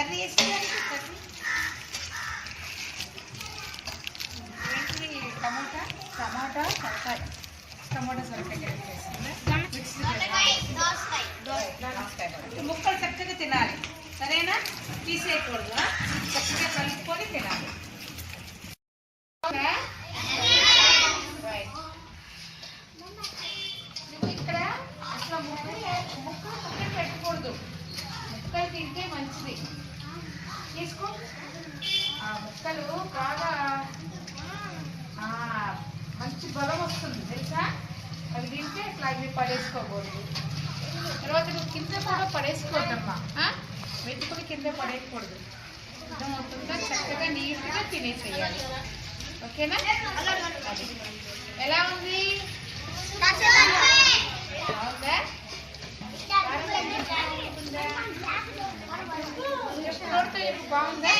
curry వేసేదానికి curry ఏంటి టమాటా టమాటా సొరకాయ టమాటా సొరకాయ కర్రీ వేస్తుందా ముక్కలు చక్కగా తినాలి సరేనా తీసేయకూడదు చక్కగా కలుపుకొని తినాలి ఇక్కడ అసలు ముక్కలు పెట్టకూడదు ముక్కలు తింటే మంచిది తీసుకో ఆ ముక్కలు బాగా మంచి బలం వస్తుంది తెలుసా అవి తింటే ఇట్లా అవి పడేసుకోకూడదు తర్వాత నువ్వు కింద కూడా పడేసుకోవద్దమ్మా వెతుకుని కింద పడేయకూడదు అర్థమవుతుందా చక్కగా నీట్గా తినేసేయాలి ఓకేనా ఎలా ఉంది బాగుందా బాగుందా